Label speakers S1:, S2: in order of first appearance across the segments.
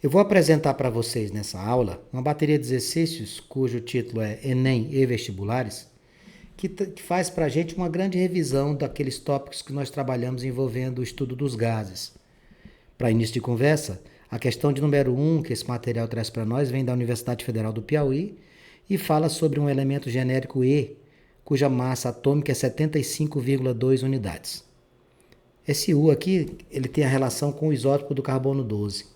S1: Eu vou apresentar para vocês nessa aula uma bateria de exercícios cujo título é Enem e Vestibulares, que faz para a gente uma grande revisão daqueles tópicos que nós trabalhamos envolvendo o estudo dos gases. Para início de conversa, a questão de número 1 que esse material traz para nós vem da Universidade Federal do Piauí e fala sobre um elemento genérico E, cuja massa atômica é 75,2 unidades. Esse U aqui, ele tem a relação com o isótopo do carbono 12.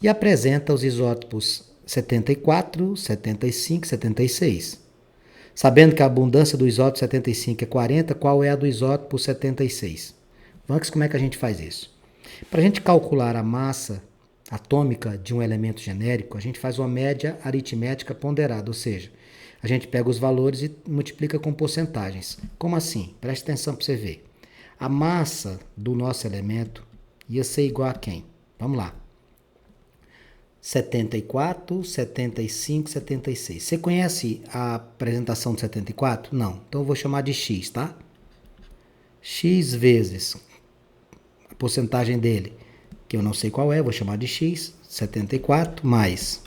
S1: E apresenta os isótopos 74, 75 e 76. Sabendo que a abundância do isótopo 75 é 40, qual é a do isótopo 76? Vamos, como é que a gente faz isso? Para a gente calcular a massa atômica de um elemento genérico, a gente faz uma média aritmética ponderada, ou seja, a gente pega os valores e multiplica com porcentagens. Como assim? Preste atenção para você ver. A massa do nosso elemento ia ser igual a quem? Vamos lá. 74, 75, 76. Você conhece a apresentação de 74? Não. Então eu vou chamar de x, tá? X vezes a porcentagem dele, que eu não sei qual é, vou chamar de x, 74, mais.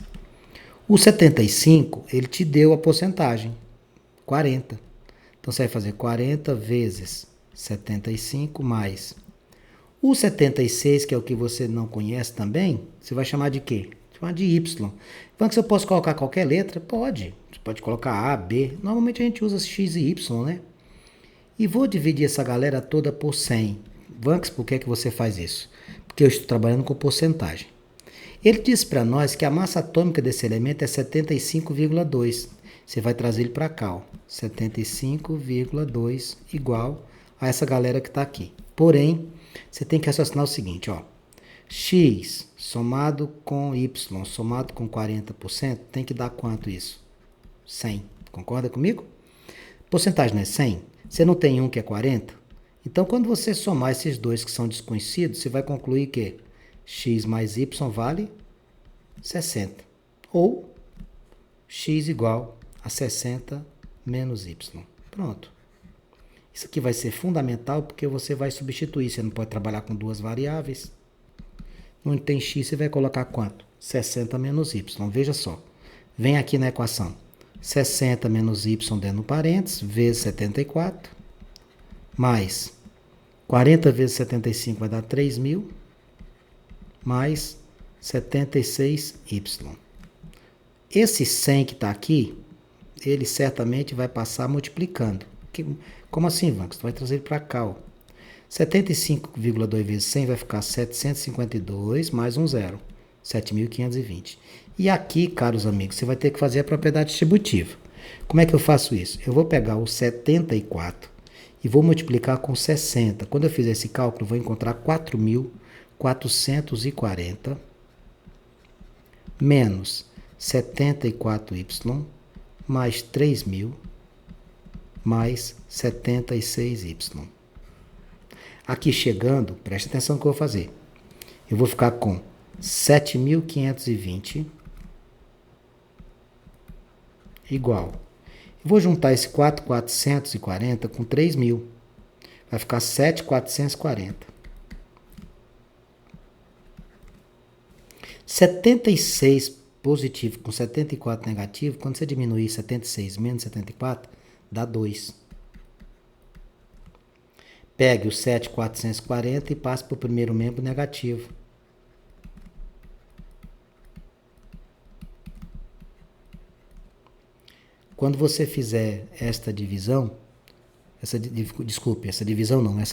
S1: O 75, ele te deu a porcentagem, 40. Então você vai fazer 40 vezes 75 mais. O 76, que é o que você não conhece também, você vai chamar de quê? Chamar de y. Então, se eu posso colocar qualquer letra? Pode. Você pode colocar A, B. Normalmente a gente usa x e y, né? E vou dividir essa galera toda por 100. Vanks, por que você faz isso? Porque eu estou trabalhando com porcentagem. Ele disse para nós que a massa atômica desse elemento é 75,2. Você vai trazer ele para cá, ó. 75,2 igual a essa galera que está aqui. Porém, você tem que raciocinar o seguinte, ó. X somado com Y somado com 40% tem que dar quanto isso? 100. Concorda comigo? Porcentagem não é 100? Você não tem um que é 40? Então, quando você somar esses dois que são desconhecidos, você vai concluir que x mais y vale 60. Ou x igual a 60 menos y. Pronto. Isso aqui vai ser fundamental porque você vai substituir. Você não pode trabalhar com duas variáveis. Onde tem x, você vai colocar quanto? 60 menos y. Veja só. Vem aqui na equação. 60 menos y dentro do parênteses, vezes 74, mais 40 vezes 75 vai dar 3.000, mais 76y. Esse 100 que está aqui, ele certamente vai passar multiplicando. Como assim, Vanks? Tu vai trazer ele para cá, ó. 75,2 vezes 100 vai ficar 752 mais um zero, 7.520. E aqui, caros amigos, você vai ter que fazer a propriedade distributiva. Como é que eu faço isso? Eu vou pegar o 74 e vou multiplicar com 60. Quando eu fizer esse cálculo, eu vou encontrar 4.440 menos 74y mais 3.000 mais 76y. Aqui chegando, preste atenção no que eu vou fazer. Eu vou ficar com 7.520 igual. Eu vou juntar esse 4.440 com 3.000. Vai ficar 7.440. 76 positivo com 74 negativo, quando você diminuir 76 menos 74, dá 2. Pegue o 7.440 e passe para o primeiro membro negativo. Quando você fizer esta divisão, essa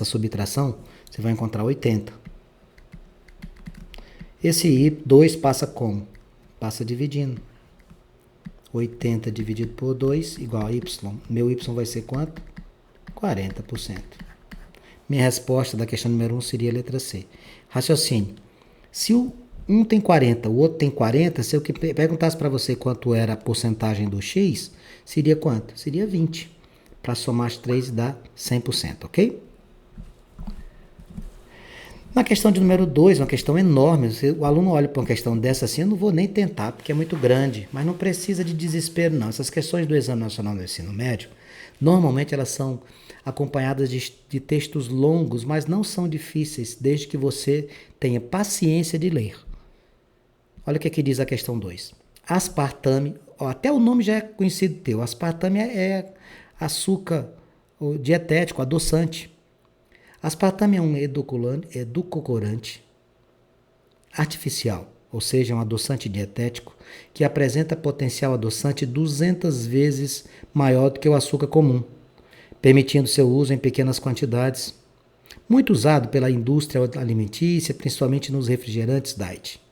S1: subtração, você vai encontrar 80. Esse I2 passa como? Passa dividindo. 80 dividido por 2 igual a Y. Meu Y vai ser quanto? 40%. Minha resposta da questão número 1 seria a letra C. Raciocínio. Se um tem 40, o outro tem 40, se eu perguntasse para você quanto era a porcentagem do X, seria quanto? Seria 20. Para somar as 3 dá 100%, ok? Na questão de número 2, uma questão enorme. O aluno olha para uma questão dessa assim, eu não vou nem tentar, porque é muito grande. Mas não precisa de desespero, não. Essas questões do Exame Nacional do Ensino Médio, normalmente elas são acompanhadas de textos longos, mas não são difíceis, desde que você tenha paciência de ler. Olha o que diz a questão 2. Aspartame, ó, até o nome já é conhecido teu. Aspartame é açúcar dietético, adoçante. Aspartame é um edulcorante artificial, ou seja, um adoçante dietético que apresenta potencial adoçante 200 vezes maior do que o açúcar comum, permitindo seu uso em pequenas quantidades, muito usado pela indústria alimentícia, principalmente nos refrigerantes diet.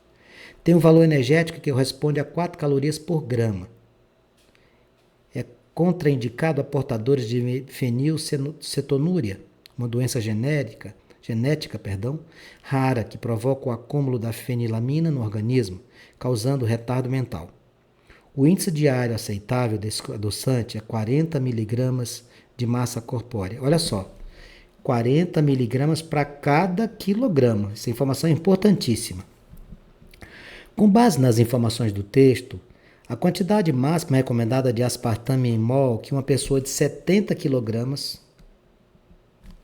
S1: Tem um valor energético que corresponde a 4 calorias por grama. É contraindicado a portadores de fenilcetonúria, uma doença genética, rara que provoca o acúmulo da fenilamina no organismo, causando retardo mental. O índice diário aceitável desse adoçante é 40 miligramas de massa corpórea. Olha só, 40 miligramas para cada quilograma. Essa informação é importantíssima. Com base nas informações do texto, a quantidade máxima recomendada de aspartame em mol que uma pessoa de 70 kg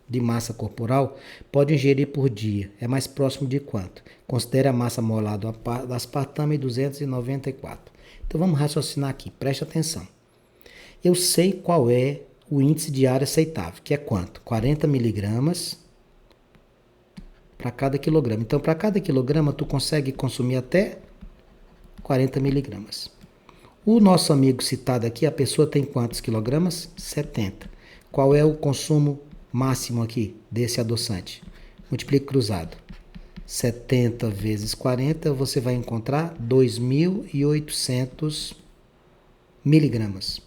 S1: de massa corporal pode ingerir por dia é mais próximo de quanto? Considere a massa molar do aspartame 294. Então vamos raciocinar aqui, preste atenção. Eu sei qual é o índice diário aceitável, que é quanto? 40 miligramas para cada quilograma. Então, para cada quilograma, tu consegue consumir até 40 miligramas. O nosso amigo citado aqui, a pessoa tem quantos quilogramas? 70. Qual é o consumo máximo aqui desse adoçante? Multiplique cruzado. 70 vezes 40, você vai encontrar 2.800 miligramas.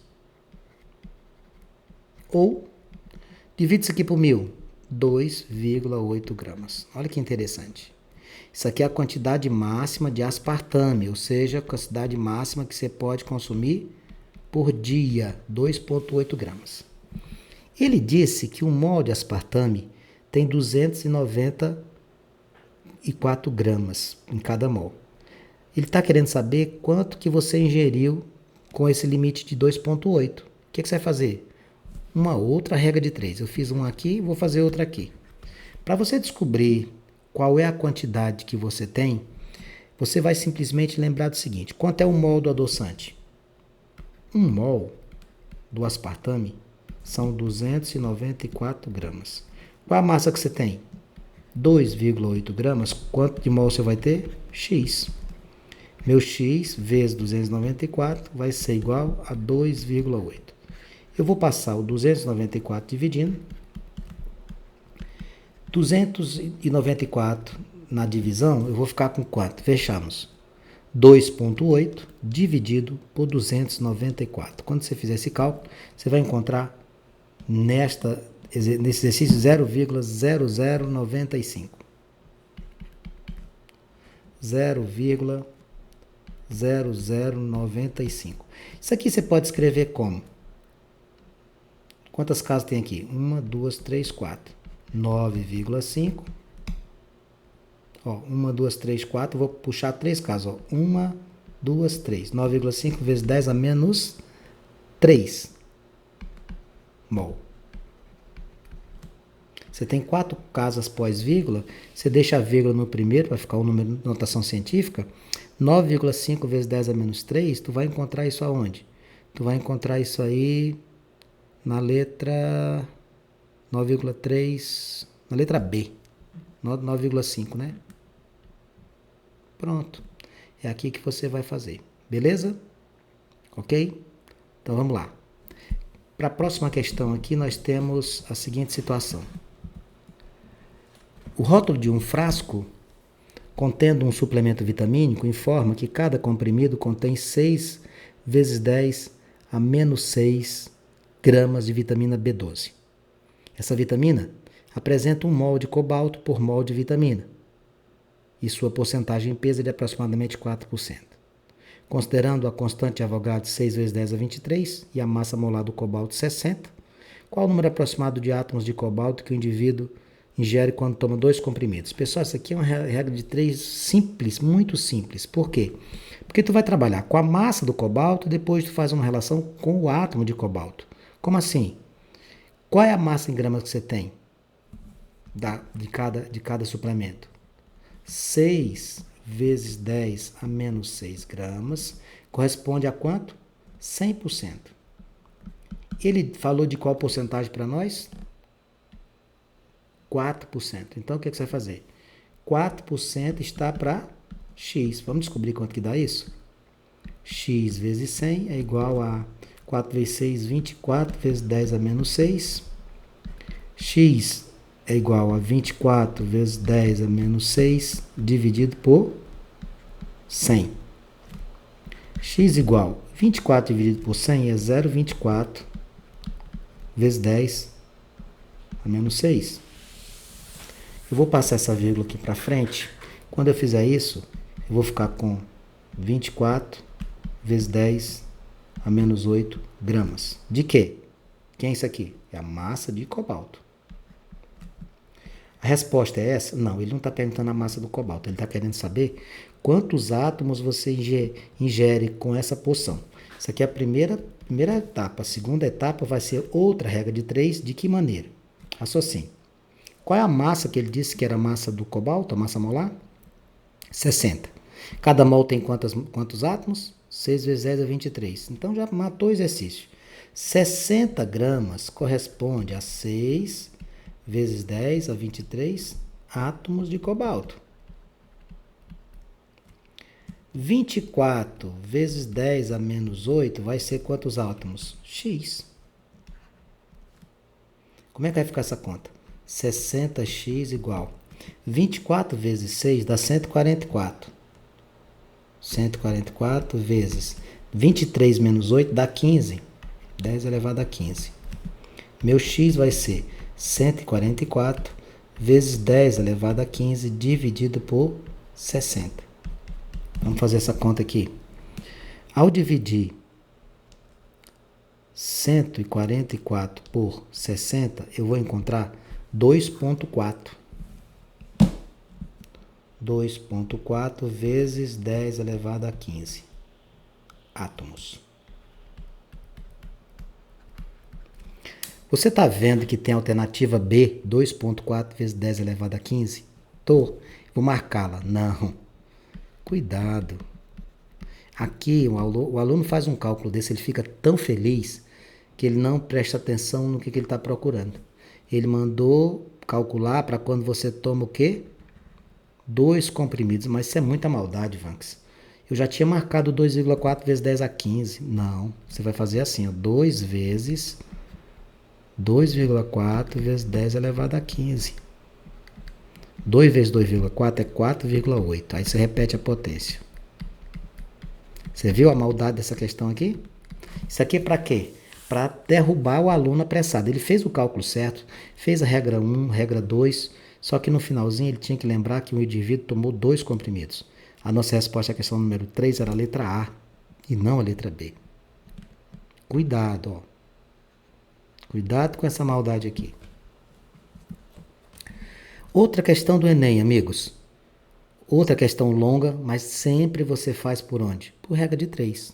S1: Ou, divide isso aqui por 1.000, 2,8 gramas. Olha que interessante. Isso aqui é a quantidade máxima de aspartame, ou seja, a quantidade máxima que você pode consumir por dia, 2,8 gramas. Ele disse que um mol de aspartame tem 294 gramas em cada mol. Ele está querendo saber quanto que você ingeriu com esse limite de 2,8. O que você vai fazer? Uma outra regra de 3. Eu fiz uma aqui, vou fazer outra aqui. Para você descobrir qual é a quantidade que você tem, você vai simplesmente lembrar do seguinte: quanto é o mol do adoçante? Um mol do aspartame são 294 gramas. Qual a massa que você tem? 2,8 gramas. Quanto de mol você vai ter? X. Meu X vezes 294 vai ser igual a 2,8. Eu vou passar o 294 dividindo. 294 na divisão, eu vou ficar com quanto? Fechamos. 2,8 dividido por 294. Quando você fizer esse cálculo, você vai encontrar nesse exercício 0,0095. 0,0095. Isso aqui você pode escrever como? Quantas casas tem aqui? 1, 2, 3, 4. 9,5. Ó, 1, 2, 3, 4. Vou puxar 3 casas. Ó. 1, 2, 3. 9,5 vezes 10 a menos 3 mol. Você tem 4 casas pós-vírgula. Você deixa a vírgula no primeiro para ficar o número de notação científica. 9,5 vezes 10 a menos 3. Tu vai encontrar isso aonde? Tu vai encontrar isso aí na letra 9,3, na letra B, 9,5, né? Pronto. É aqui que você vai fazer. Beleza? Ok? Então vamos lá. Para a próxima questão aqui, nós temos a seguinte situação. O rótulo de um frasco contendo um suplemento vitamínico informa que cada comprimido contém 6 vezes 10 a menos 6 gramas de vitamina B12. Essa vitamina apresenta 1 mol de cobalto por mol de vitamina e sua porcentagem em peso é de aproximadamente 4%. Considerando a constante de Avogadro 6 vezes 10 a 23 e a massa molar do cobalto 60, qual o número aproximado de átomos de cobalto que o indivíduo ingere quando toma 2 comprimidos? Pessoal, isso aqui é uma regra de 3 simples, muito simples. Por quê? Porque tu vai trabalhar com a massa do cobalto e depois tu faz uma relação com o átomo de cobalto. Como assim? Qual é a massa em gramas que você tem de cada suplemento? 6 vezes 10 a menos 6 gramas corresponde a quanto? 100%. Ele falou de qual porcentagem para nós? 4%. Então, o que você vai fazer? 4% está para x. Vamos descobrir quanto que dá isso? X vezes 100 é igual a 4 vezes 6, 24, vezes 10 a menos 6. X é igual a 24 vezes 10 a menos 6, dividido por 100. X igual 24 dividido por 100 é 0,24 vezes 10 a menos 6. Eu vou passar essa vírgula aqui para frente. Quando eu fizer isso, eu vou ficar com 24 vezes 10 a menos 8 gramas. De quê? Quem é isso aqui? É a massa de cobalto. A resposta é essa? Não, ele não está perguntando a massa do cobalto. Ele está querendo saber quantos átomos você ingere com essa porção. Isso aqui é a primeira etapa. A segunda etapa vai ser outra regra de 3. De que maneira? Associe. Qual é a massa que ele disse que era a massa do cobalto, a massa molar? 60. Cada mol tem quantos átomos? 6 vezes 10 é 23. Então já matou o exercício. 60 gramas corresponde a 6 vezes 10 a 23 átomos de cobalto. 24 vezes 10 a menos 8 vai ser quantos átomos? X. Como é que vai ficar essa conta? 60x igual 24 vezes 6 dá 144. 144 vezes 23 menos 8 dá 15. 10 elevado a 15. Meu x vai ser 144 vezes 10 elevado a 15 dividido por 60. Vamos fazer essa conta aqui. Ao dividir 144 por 60, eu vou encontrar 2,4. 2,4 vezes 10 elevado a 15 átomos. Você está vendo que tem a alternativa B, 2,4 vezes 10 elevado a 15? Vou marcá-la. Não. Cuidado. Aqui o aluno faz um cálculo desse, ele fica tão feliz que ele não presta atenção no que ele está procurando. Ele mandou calcular para quando você toma o quê? 2 comprimidos. Mas isso é muita maldade, Vanks. Eu já tinha marcado 2,4 vezes 10 a 15. Não. Você vai fazer assim, ó, 2 vezes 2,4 vezes 10 elevado a 15. 2 vezes 2,4 é 4,8. Aí você repete a potência. Você viu a maldade dessa questão aqui? Isso aqui é para quê? Para derrubar o aluno apressado. Ele fez o cálculo certo, fez a regra 1, regra 2, só que no finalzinho ele tinha que lembrar que o indivíduo tomou 2 comprimidos. A nossa resposta à questão número 3 era a letra A e não a letra B. Cuidado, ó. Cuidado com essa maldade aqui. Outra questão do Enem, amigos. Outra questão longa, mas sempre você faz por onde? Por regra de 3.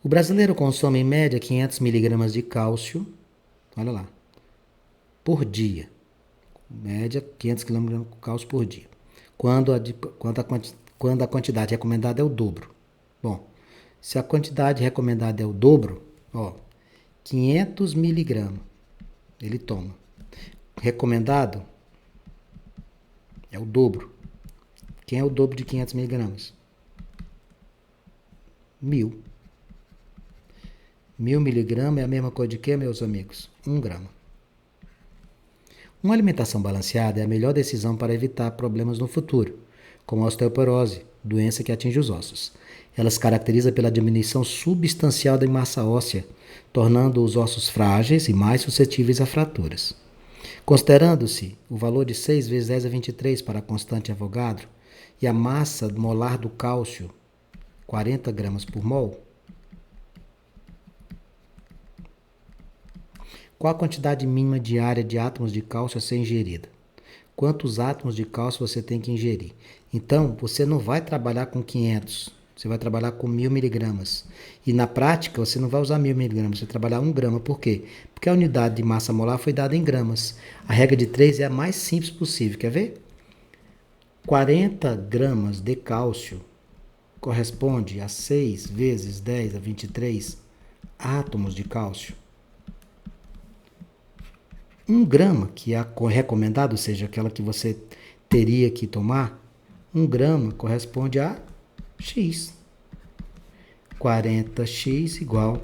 S1: O brasileiro consome em média 500 miligramas de cálcio, olha lá, por dia. Média 500 miligramas de cálcio por dia. Quando a quantidade recomendada é o dobro. Bom, se a quantidade recomendada é o dobro, ó, 500 miligramas ele toma. Recomendado é o dobro. Quem é o dobro de 500 miligramas? 1.000. 1.000 miligramas é a mesma coisa de quê, meus amigos? 1 grama. Uma alimentação balanceada é a melhor decisão para evitar problemas no futuro, como a osteoporose, doença que atinge os ossos. Ela se caracteriza pela diminuição substancial da massa óssea, tornando os ossos frágeis e mais suscetíveis a fraturas. Considerando-se o valor de 6 vezes 10 a 23 para a constante Avogadro e a massa molar do cálcio, 40 gramas por mol, qual a quantidade mínima diária de átomos de cálcio a ser ingerida? Quantos átomos de cálcio você tem que ingerir? Então, você não vai trabalhar com 500, você vai trabalhar com 1.000 miligramas. E na prática, você não vai usar 1.000 miligramas, você vai trabalhar 1 grama. Por quê? Porque a unidade de massa molar foi dada em gramas. A regra de 3 é a mais simples possível, quer ver? 40 gramas de cálcio corresponde a 6 vezes 10 a 23 átomos de cálcio. 1 grama, que é a recomendada, ou seja, aquela que você teria que tomar, 1 grama corresponde a X. 40x igual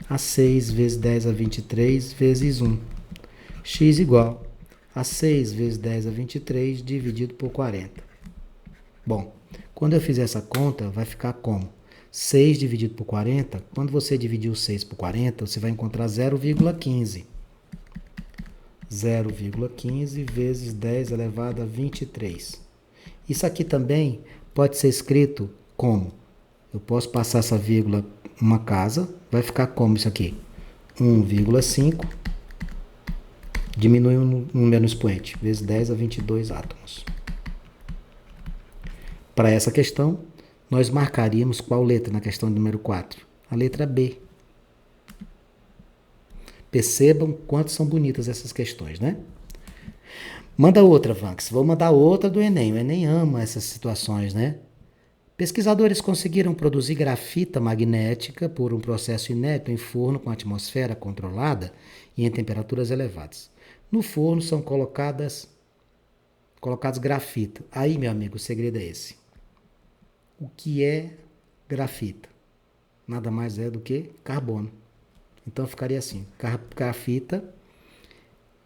S1: a 6 vezes 10 a 23 vezes 1. X igual a 6 vezes 10 a 23 dividido por 40. Bom, quando eu fizer essa conta, vai ficar como? 6 dividido por 40, quando você dividir o 6 por 40, você vai encontrar 0,15. 0,15 vezes 10 elevado a 23. Isso aqui também pode ser escrito como? Eu posso passar essa vírgula uma casa, vai ficar como isso aqui? 1,5, diminui um número no expoente, vezes 10 a 22 átomos. Para essa questão, nós marcaríamos qual letra na questão número 4? A letra B. Percebam quanto são bonitas essas questões, né? Manda outra, Vanks. Vou mandar outra do Enem. O Enem ama essas situações, né? Pesquisadores conseguiram produzir grafita magnética por um processo inédito em forno com atmosfera controlada e em temperaturas elevadas. No forno são colocados grafita. Aí, meu amigo, o segredo é esse. O que é grafita? Nada mais é do que carbono. Então ficaria assim, grafita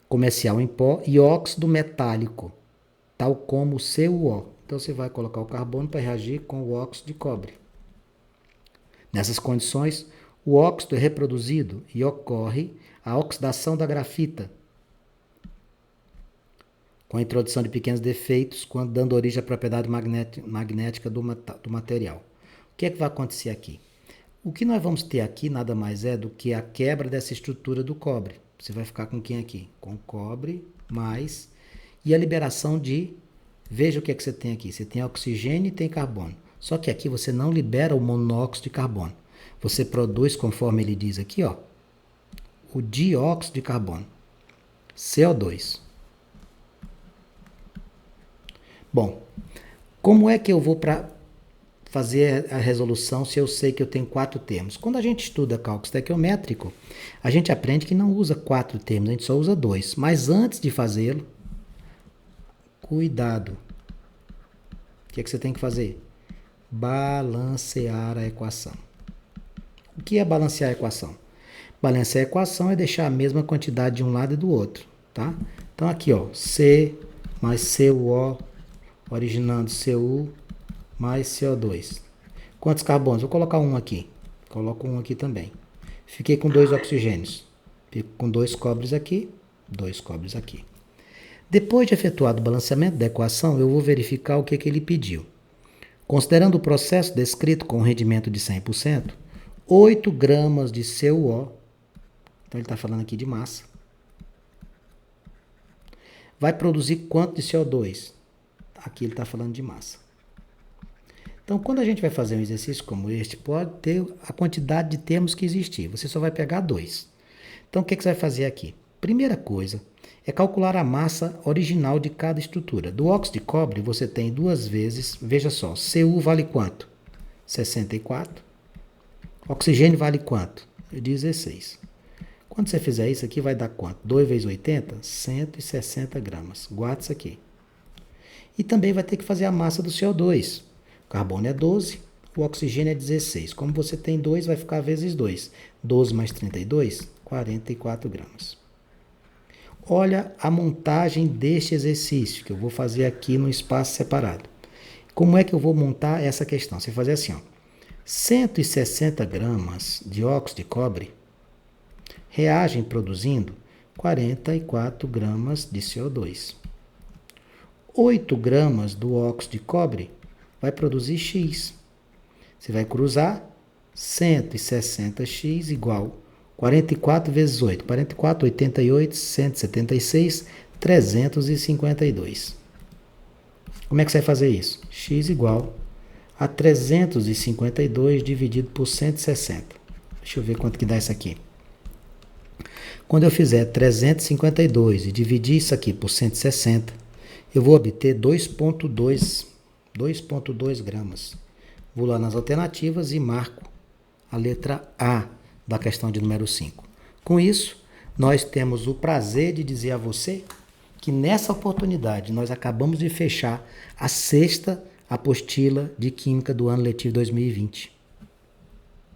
S1: comercial em pó e óxido metálico, tal como o CuO. Então você vai colocar o carbono para reagir com o óxido de cobre. Nessas condições, o óxido é reproduzido e ocorre a oxidação da grafita, com a introdução de pequenos defeitos, dando origem à propriedade magnética do material. O que é que vai acontecer aqui? O que nós vamos ter aqui nada mais é do que a quebra dessa estrutura do cobre. Você vai ficar com quem aqui? Com cobre mais e a liberação de... Veja o que é que você tem aqui. Você tem oxigênio e tem carbono. Só que aqui você não libera o monóxido de carbono. Você produz, conforme ele diz aqui, ó, o dióxido de carbono, CO2. Bom, como é que eu vou fazer a resolução se eu sei que eu tenho 4 termos? Quando a gente estuda cálculo estequiométrico, a gente aprende que não usa 4 termos, a gente só usa 2. Mas antes de fazê-lo, cuidado. O que é que você tem que fazer? Balancear a equação. O que é balancear a equação? Balancear a equação é deixar a mesma quantidade de um lado e do outro, tá? Então aqui, ó, C mais CuO, originando Cu mais CO2. Quantos carbonos? Vou colocar um aqui. Coloco um aqui também. Fiquei com 2 oxigênios. Fico com 2 cobres aqui, 2 cobres aqui. Depois de efetuado o balanceamento da equação, eu vou verificar o que ele pediu. Considerando o processo descrito com um rendimento de 100%, 8 gramas de CuO, então ele está falando aqui de massa, vai produzir quanto de CO2? Aqui ele está falando de massa. Então, quando a gente vai fazer um exercício como este, pode ter a quantidade de termos que existir. Você só vai pegar 2. Então, o que você vai fazer aqui? Primeira coisa é calcular a massa original de cada estrutura. Do óxido de cobre, você tem 2 vezes, veja só, Cu vale quanto? 64. Oxigênio vale quanto? 16. Quando você fizer isso aqui, vai dar quanto? 2 vezes 80? 160 gramas. Guarda isso aqui. E também vai ter que fazer a massa do CO2. O carbono é 12, o oxigênio é 16. Como você tem 2, vai ficar vezes 2. 12 mais 32, 44 gramas. Olha a montagem deste exercício, que eu vou fazer aqui no espaço separado. Como é que eu vou montar essa questão? Você vai fazer assim, ó. 160 gramas de óxido de cobre reagem produzindo 44 gramas de CO2. 8 gramas do óxido de cobre vai produzir X. Você vai cruzar 160x igual 44 vezes 8. 44, 88, 176, 352. Como é que você vai fazer isso? X igual a 352 dividido por 160. Deixa eu ver quanto que dá isso aqui. Quando eu fizer 352 e dividir isso aqui por 160, eu vou obter 2,2 gramas. Vou lá nas alternativas e marco a letra A da questão de número 5. Com isso, nós temos o prazer de dizer a você que nessa oportunidade nós acabamos de fechar a 6ª apostila de Química do ano letivo 2020.